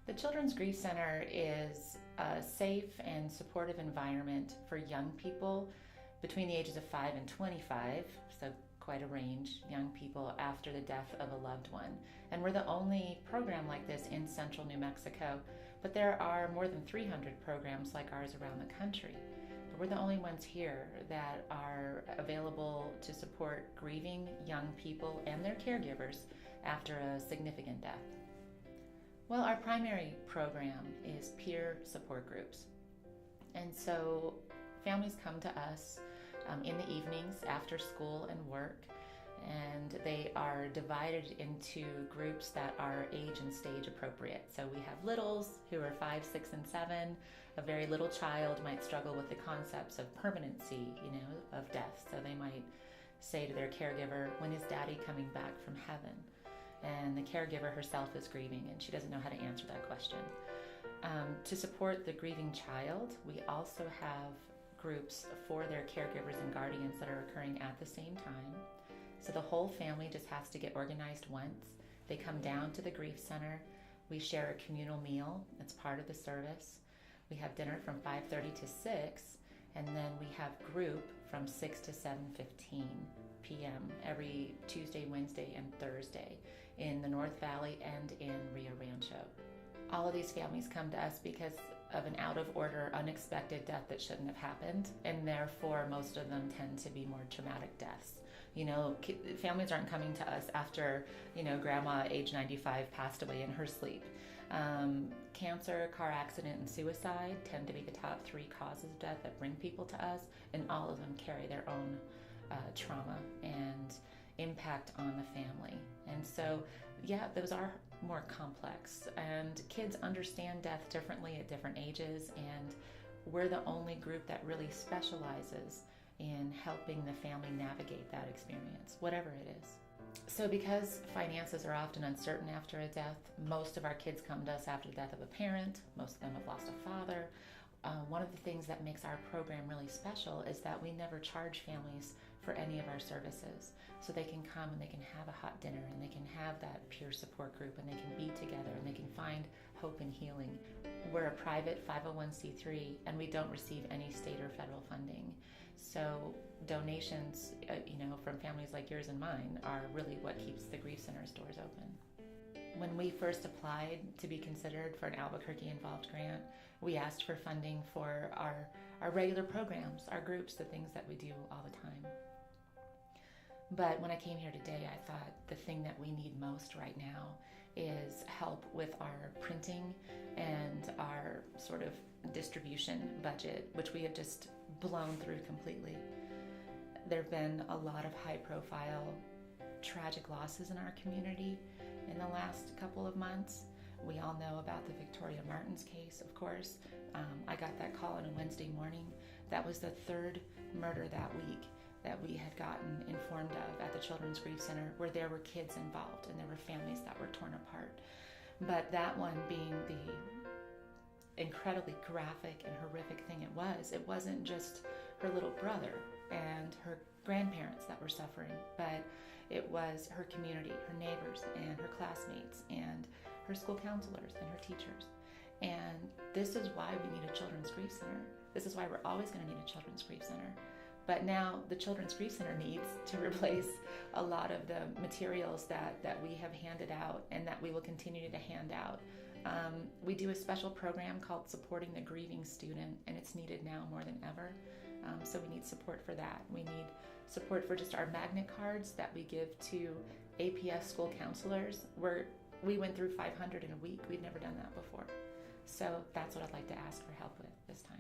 The Children's Grief Center is a safe and supportive environment for young people between the ages of 5 and 25, so quite a range, young people after the death of a loved one. And we're the only program like this in central New Mexico, but there are more than 300 programs like ours around the country. But we're the only ones here that are available to support grieving young people and their caregivers after a significant death. Well, our primary program is peer support groups. And so families come to us in the evenings after school and work, and they are divided into groups that are age and stage appropriate. So we have littles who are 5, 6, and 7. A very little child might struggle with the concepts of permanency, of death. So they might say to their caregiver, "When is Daddy coming back from heaven?" And the caregiver herself is grieving and she doesn't know how to answer that question. To support the grieving child, we also have groups for their caregivers and guardians that are occurring at the same time. So the whole family just has to get organized once. They come down to the grief center. We share a communal meal. That's part of the service. We have dinner from 5:30 to 6, and then we have group from 6 to 7:15 p.m. every Tuesday, Wednesday, and Thursday in the North Valley and in Rio Rancho. All of these families come to us because of an out-of-order, unexpected death that shouldn't have happened, and therefore most of them tend to be more traumatic deaths. Families aren't coming to us after, grandma, age 95, passed away in her sleep. Cancer, car accident, and suicide tend to be the top 3 causes of death that bring people to us, and all of them carry their own trauma and impact on the family. And so, those are more complex, and kids understand death differently at different ages, and we're the only group that really specializes in helping the family navigate that experience, whatever it is. So because finances are often uncertain after a death, most of our kids come to us after the death of a parent. Most of them have lost a father. One of the things that makes our program really special is that we never charge families for any of our services. So they can come and they can have a hot dinner and they can have that peer support group and they can be together and they can find hope and healing. We're a private 501c3 and we don't receive any state or federal funding. So donations, from families like yours and mine are really what keeps the Grief Center's doors open. When we first applied to be considered for an Albuquerque Involved grant, we asked for funding for our regular programs, our groups, the things that we do all the time. But when I came here today, I thought the thing that we need most right now is help with our printing and our sort of distribution budget, which we have just blown through completely. There have been a lot of high-profile tragic losses in our community in the last couple of months. We all know about the Victoria Martins case, of course. I got that call on a Wednesday morning. That was the 3rd murder that week that we had gotten informed of at the Children's Grief Center, where there were kids involved and there were families that were torn apart. But that one being the incredibly graphic and horrific thing it wasn't just her little brother and her grandparents that were suffering, but it was her community, her neighbors, and her classmates, and her school counselors and her teachers. And this is why we need a Children's Grief Center. This is why we're always going to need a Children's Grief Center. But now the Children's Grief Center needs to replace a lot of the materials that we have handed out and that we will continue to hand out. We do a special program called Supporting the Grieving Student, and it's needed now more than ever. So we need support for that. We need support for just our magnet cards that we give to APS school counselors. We went through 500 in a week. We've never done that before. So that's what I'd like to ask for help with this time.